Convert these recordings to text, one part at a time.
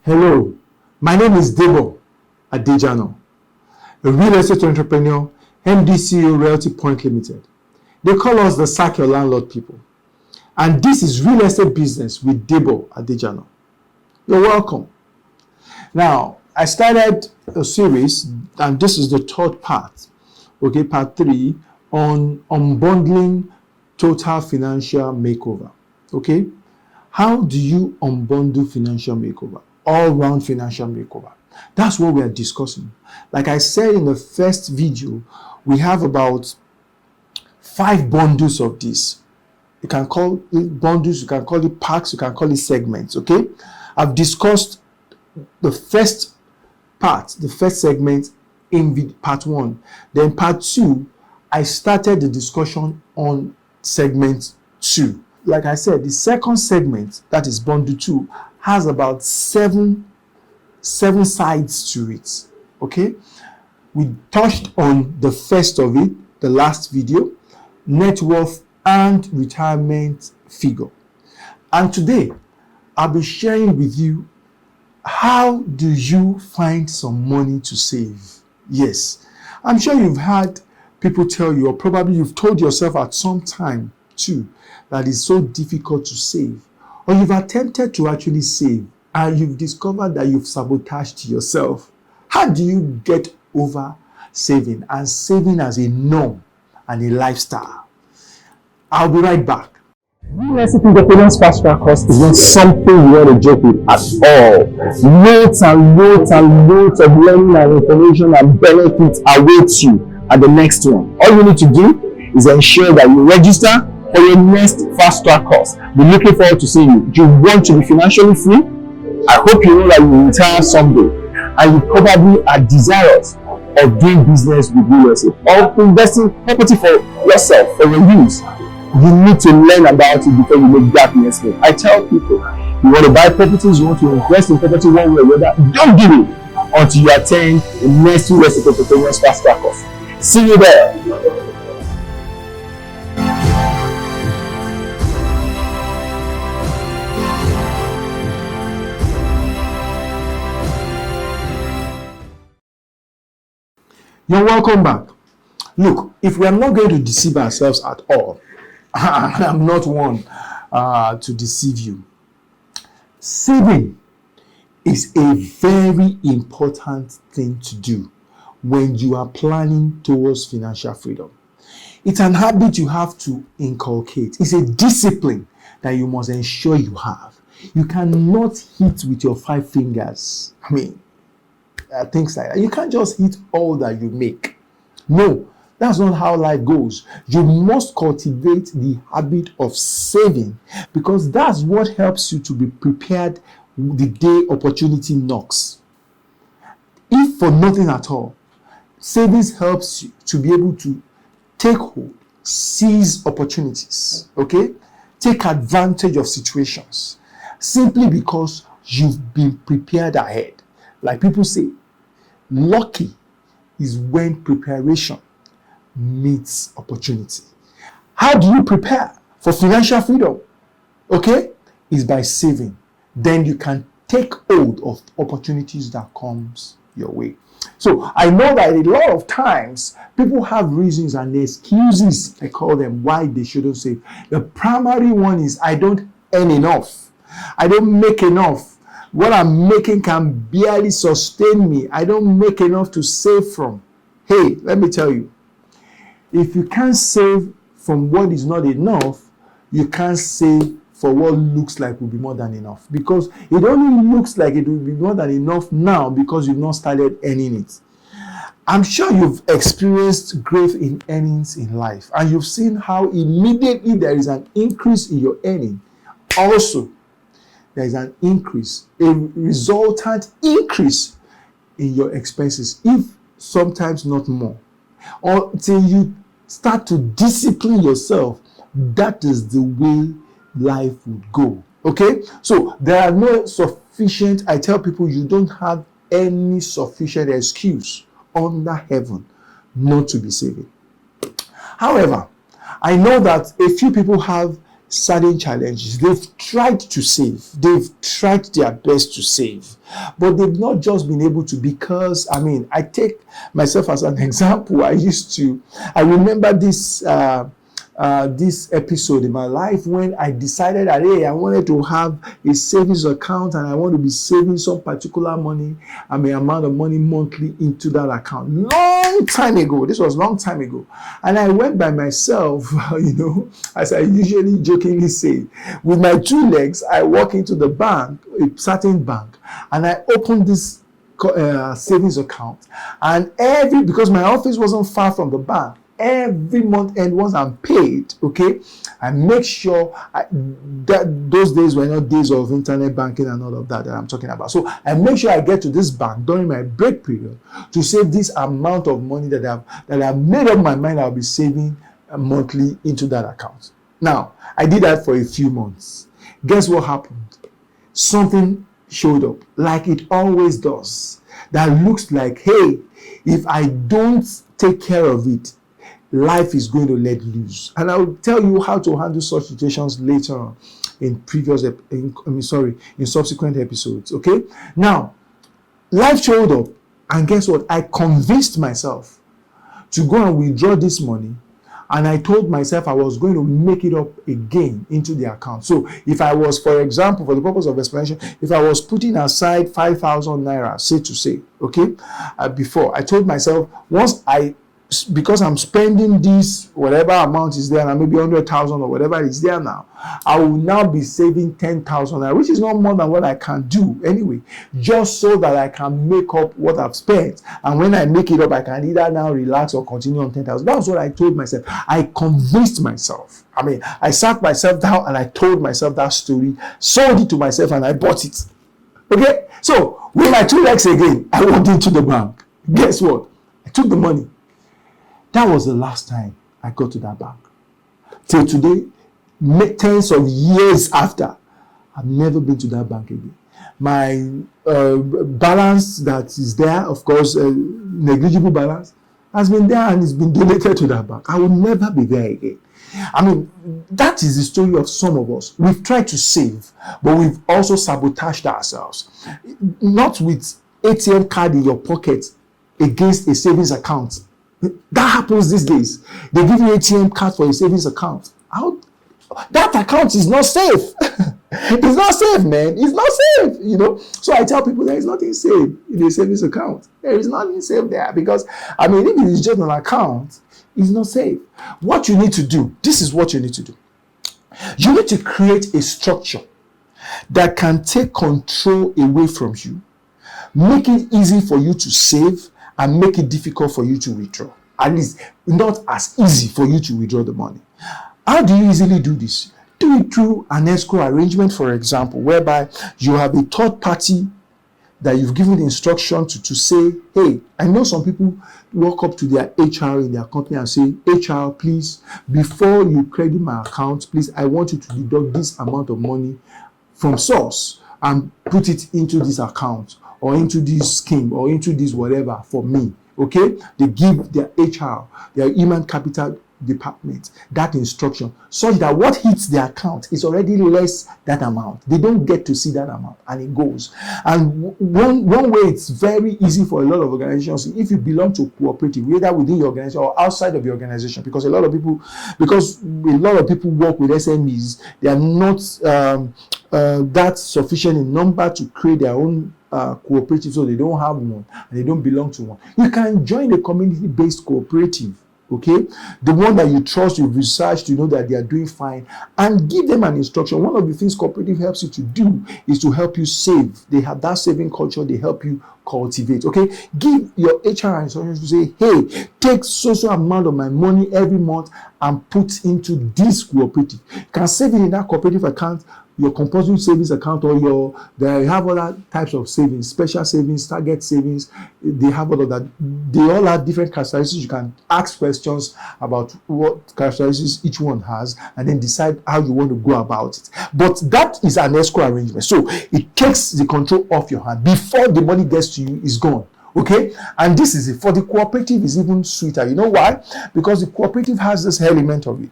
Hello, my name is Debo Adejano, a real estate entrepreneur, MDCO Realty Point Limited. They call us the Sack Your Landlord people. And this is Real Estate Business with Debo Adejano. You're welcome. Now, I started a series, and this is the third part, okay, part 3, on unbundling total financial makeover, okay? How do you unbundle financial makeover? All-round financial makeover. That's what we are discussing. Like I said in the first video, we have about 5 bundles of this. You can call it bundles, you can call it packs, you can call it segments, okay? I've discussed the first part, the first segment in part 1. Then part 2, I started the discussion on segment 2. Like I said, the second segment, that is bundle 2, has about seven sides to it, okay? We touched on the first of it, the last video, net worth and retirement figure. And today, I'll be sharing with you, how do you find some money to save? Yes, I'm sure you've had people tell you, or probably you've told yourself at some time too, that it's so difficult to save. Or you've attempted to actually save and you've discovered that you've sabotaged yourself. How do you get over saving and saving as a norm and a lifestyle? I'll be right back. Real estate independence fast track course is not something you want to joke with at all. Loads and loads and loads of learning and information and benefits await you at the next one. All you need to do is ensure that you register for your next fast track course. We're looking forward to seeing you. Do you want to be financially free? I hope you know that you will retire someday, and you probably are desirous of doing business with real estate or investing property for yourself, for your use. You need to learn about it before you make that next move. I tell people, you want to buy properties, you want to invest in property one way or the other, don't do it until you attend the next Real Estate Entrepreneurs Fast Track course. See you there. You're welcome back. Look, if we are not going to deceive ourselves at all, I'm not one to deceive you. Saving is a very important thing to do when you are planning towards financial freedom. It's an habit you have to inculcate. It's a discipline that you must ensure you have. You cannot hit with your 5 fingers. Things like that. You can't just hit all that you make. No, that's not how life goes. You must cultivate the habit of saving, because that's what helps you to be prepared the day opportunity knocks. If for nothing at all, savings helps you to be able to take hold, seize opportunities, okay? Take advantage of situations, simply because you've been prepared ahead. Like people say, lucky is when preparation meets opportunity. How do you prepare for financial freedom? Okay, is by saving. Then you can take hold of opportunities that comes your way. So I know that a lot of times people have reasons and excuses, I call them, why they shouldn't save. The primary one is, I don't earn enough. I don't make enough. What I'm making can barely sustain me. I don't make enough to save from. Hey, let me tell you, if you can't save from what is not enough, you can't save for what looks like will be more than enough. Because it only looks like it will be more than enough now because you've not started earning it. I'm sure you've experienced growth in earnings in life, and you've seen how immediately there is an increase in your earning. Also, there is an increase, a resultant increase in your expenses, if sometimes not more. Until you start to discipline yourself, that is the way life would go. Okay? So there are no sufficient, I tell people, you don't have any sufficient excuse under heaven not to be saving. However, I know that a few people have certain challenges. They've tried to save. They've tried their best to save. But they've not just been able to, because, I take myself as an example. I remember this episode in my life when I decided that, hey, I wanted to have a savings account and I want to be saving some particular money, amount of money monthly into that account. Long time ago. This was long time ago. And I went by myself, as I usually jokingly say, with my 2 legs, I walk into the bank, a certain bank, and I opened this savings account. And because my office wasn't far from the bank, every month end, once I'm paid, okay, I make sure that those days were not days of internet banking and all of that I'm talking about. So I make sure I get to this bank during my break period to save this amount of money that I've made up my mind I'll be saving monthly into that account. Now, I did that for a few months. Guess what happened? Something showed up, like it always does, that looks like, hey, if I don't take care of it, life is going to let loose. And I'll tell you how to handle such situations later on in subsequent episodes. Okay? Now, life showed up, and guess what? I convinced myself to go and withdraw this money, and I told myself I was going to make it up again into the account. So if I was, for example, for the purpose of explanation, if I was putting aside 5,000 naira, before, I told myself, because I'm spending this, whatever amount is there, and maybe 100,000 or whatever is there now, I will now be saving 10,000, which is not more than what I can do anyway, just so that I can make up what I've spent. And when I make it up, I can either now relax or continue on 10,000. That's what I told myself. I convinced myself. I sat myself down and I told myself that story, sold it to myself, and I bought it. Okay? So, with my 2 legs again, I walked into the bank. Guess what? I took the money. That was the last time I got to that bank. Till today, tens of years after, I've never been to that bank again. My balance that is there, of course, negligible balance, has been there and it's been donated to that bank. I will never be there again. That is the story of some of us. We've tried to save, but we've also sabotaged ourselves. Not with ATM card in your pocket against a savings account. That happens these days. They give you ATM card for a savings account. That account is not safe. It's not safe, man. It's not safe, So I tell people there is nothing safe in a savings account. There is nothing safe there because, if it is just an account, it's not safe. What you need to do, this is what you need to do. You need to create a structure that can take control away from you, make it easy for you to save, and make it difficult for you to withdraw. At least not as easy for you to withdraw the money. How do you easily do this? Do it through an escrow arrangement, for example, whereby you have a third party that you've given instruction to say, hey, I know some people walk up to their HR in their company and say, HR, please, before you credit my account, please, I want you to deduct this amount of money from source and put it into this account, or into this scheme, or into this whatever for me. Okay? They give their HR, their human capital department, that instruction, such that what hits their account is already less that amount. They don't get to see that amount, and it goes. And one way it's very easy for a lot of organizations, if you belong to a cooperative, whether within your organization or outside of your organization, because a lot of people work with SMEs, they are not that sufficient in number to create their own cooperative, so they don't have one and they don't belong to one. You can join a community-based cooperative, okay, the one that you trust, you've researched, to know that they are doing fine, and give them an instruction. One of the things cooperative helps you to do is to help you save. They have that saving culture, they help you cultivate. Okay, give your HR instructions to say, hey, take so amount of my money every month and put into this cooperative. You can save it in that cooperative account, your compulsory savings account, or they have other types of savings, special savings, target savings. They have all of that. They all have different characteristics. You can ask questions about what characteristics each one has, and then decide how you want to go about it. But that is an escrow arrangement. So it takes the control off your hand. Before the money gets to you, it's gone. Okay, and this is it. For the cooperative, is even sweeter. You know why? Because the cooperative has this element of it.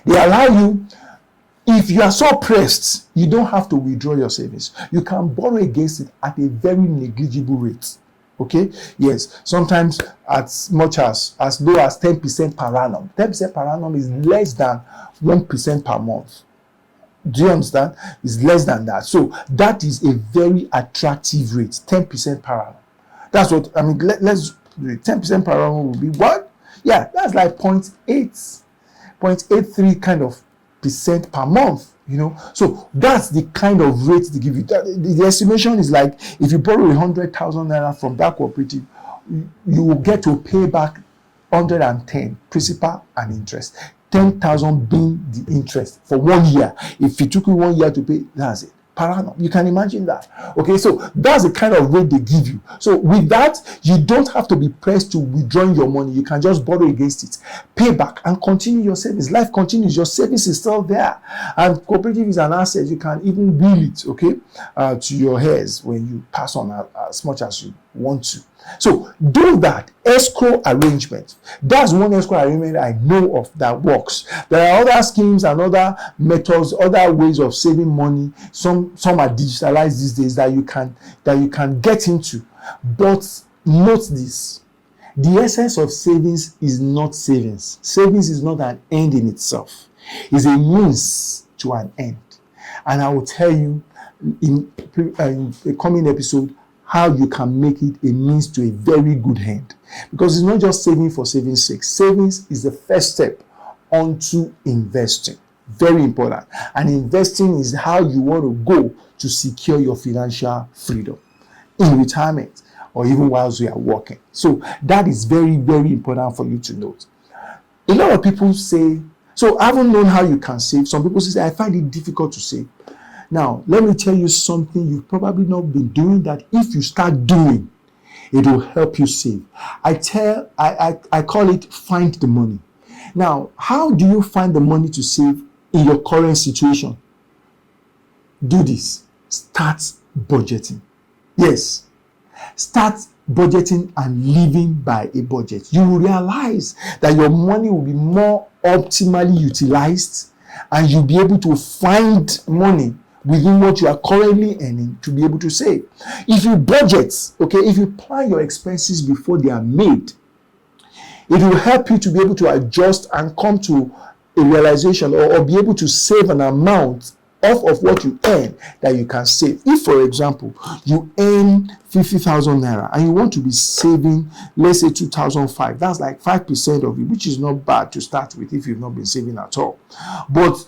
They allow you if you are so pressed, you don't have to withdraw your savings. You can borrow against it at a very negligible rate. Okay, yes, sometimes as much as low as 10% per annum. 10% per annum is less than 1% per month. Do you understand? It's less than that. So that is a very attractive rate, 10% per annum. That's what I mean. Let's 10% per annum will be what? Yeah, that's like 0.83 kind of percent per month. So that's the kind of rate they give you. The estimation is like, if you borrow 100,000 naira from that cooperative, you will get to pay back 110 principal and interest. 10,000 being the interest for 1 year. If it took you 1 year to pay, that's it. Per annum. You can imagine that. Okay, so that's the kind of rate they give you. So with that, you don't have to be pressed to withdrawing your money. You can just borrow against it, pay back, and continue your savings. Life continues. Your savings is still there. And cooperative is an asset. You can even bill it, okay, to your heirs when you pass on as much as you want to. So do that. Escrow arrangement. That's one escrow arrangement I know of that works. There are other schemes and other methods, other ways of saving money. Some are digitalized these days that you can get into. But note this: the essence of savings is not savings. Savings is not an end in itself. It's a means to an end. And I will tell you in a coming episode how you can make it a means to a very good end. Because it's not just saving for saving's sake. Savings is the first step onto investing. Very important. And investing is how you want to go to secure your financial freedom in retirement or even whilst you are working. So that is very, very important for you to note. A lot of people say, so I haven't known how you can save. Some people say, I find it difficult to save. Now, let me tell you something you've probably not been doing that if you start doing, it will help you save. I call it find the money. Now, how do you find the money to save in your current situation? Do this. Start budgeting. Yes. Start budgeting and living by a budget. You will realize that your money will be more optimally utilized and you'll be able to find money within what you are currently earning to be able to save. If you budget, okay, if you plan your expenses before they are made, it will help you to be able to adjust and come to a realization or be able to save an amount off of what you earn that you can save. If, for example, you earn 50,000 naira and you want to be saving, let's say 2,005, that's like 5% of it, which is not bad to start with if you've not been saving at all. But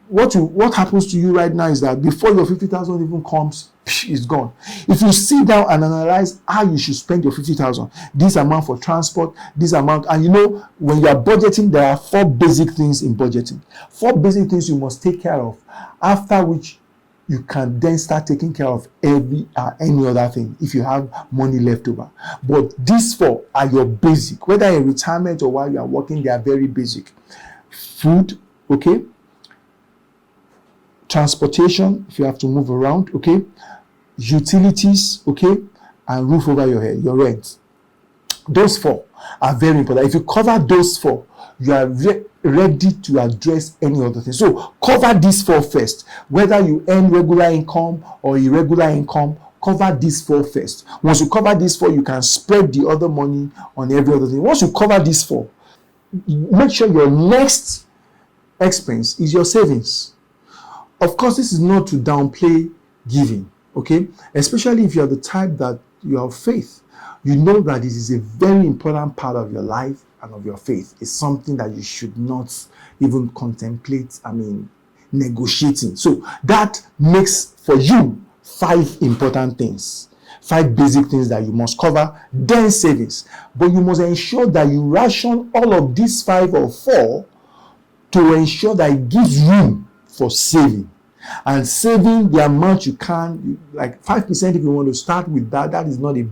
what happens to you right now is that before your 50,000 even comes, it's gone. If you sit down and analyze how you should spend your 50,000, this amount for transport, this amount, and when you are budgeting, there are 4 basic things in budgeting. 4 basic things you must take care of, after which you can then start taking care of any other thing if you have money left over. But these 4 are your basic. Whether in retirement or while you are working, they are very basic. Food, okay? Transportation, if you have to move around, okay? Utilities, okay? And roof over your head, your rent. Those 4 are very important. If you cover those 4, you are ready to address any other thing. So cover these 4 first. Whether you earn regular income or irregular income, cover these 4 first. Once you cover these 4, you can spread the other money on every other thing. Once you cover these 4, make sure your next expense is your savings. Of course, this is not to downplay giving, okay? Especially if you're the type that you have faith. You know that this is a very important part of your life and of your faith. It's something that you should not even contemplate, negotiating. So that makes for you 5 important things. 5 basic things that you must cover, then savings. But you must ensure that you ration all of these 5 or 4 to ensure that it gives room for saving. And saving the amount you can, like 5% if you want to start with that is not a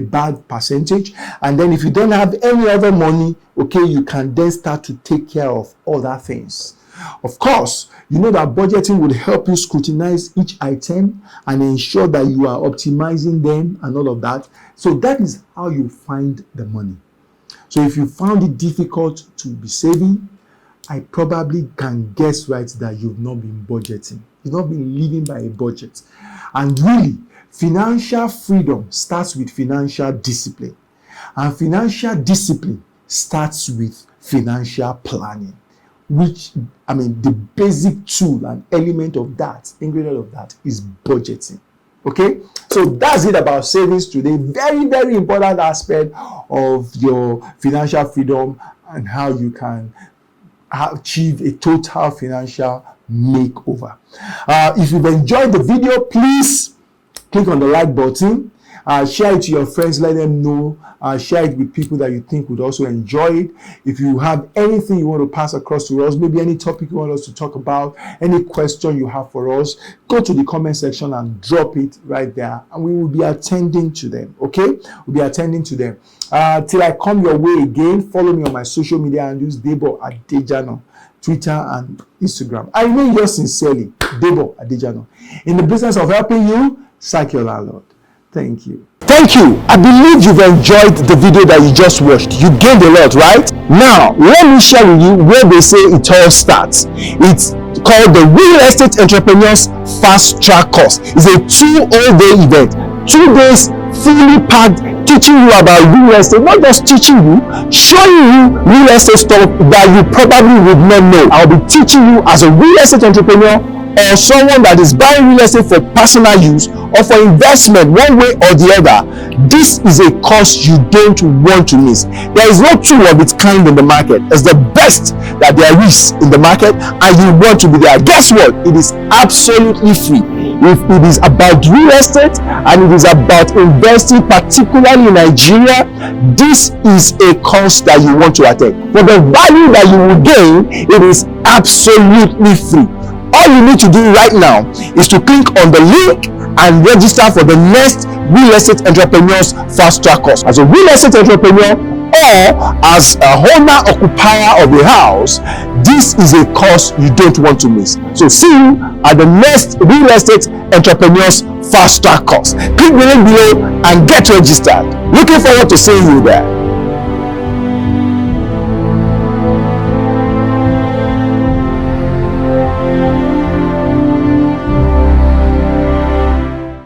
bad percentage. And then if you don't have any other money, okay, you can then start to take care of other things. Of course, you know that budgeting will help you scrutinize each item and ensure that you are optimizing them and all of that. So that is how you find the money. So if you found it difficult to be saving, I probably can guess right that you've not been budgeting. You've not been living by a budget. And really, financial freedom starts with financial discipline. And financial discipline starts with financial planning, which, the basic tool and element of that, ingredient of that, is budgeting. Okay, so that's it about savings today. Very, very important aspect of your financial freedom and how you can achieve a total financial makeover. If you've enjoyed the video, please click on the like button. Share it to your friends, let them know. Share it with people that you think would also enjoy it. If you have anything you want to pass across to us, maybe any topic you want us to talk about, any question you have for us, go to the comment section and drop it right there, and we will be attending to them. Okay, we'll be attending to them. Till I come your way again, follow me on my social media and use Debo Adejano, Twitter and Instagram. I mean yours sincerely, Debo Adejano. In the business of helping you, sack your landlord. Thank you. Thank you. I believe you've enjoyed the video that you just watched. You gained a lot, right? Now, let me share with you where they say it all starts. It's called the Real Estate Entrepreneurs Fast Track Course. It's a 2-all-day event. 2 days fully packed, teaching you about real estate, not just teaching you, showing you real estate stuff that you probably would not know. I'll be teaching you as a real estate entrepreneur or someone that is buying real estate for personal use or for investment, one way or the other. This is a course you don't want to miss. There is no tool of its kind in the market. It's the best that there is in the market, and you want to be there. Guess what? It is absolutely free. If it is about real estate and it is about investing, particularly in Nigeria, this is a course that you want to attend. For the value that you will gain, it is absolutely free. All you need to do right now is to click on the link and register for the next Real Estate Entrepreneurs Fast Track Course. As a real estate entrepreneur or as a owner occupier of a house, this is a course you don't want to miss. So see you at the next Real Estate Entrepreneurs Fast Track Course. Click the link below and get registered. Looking forward to seeing you there.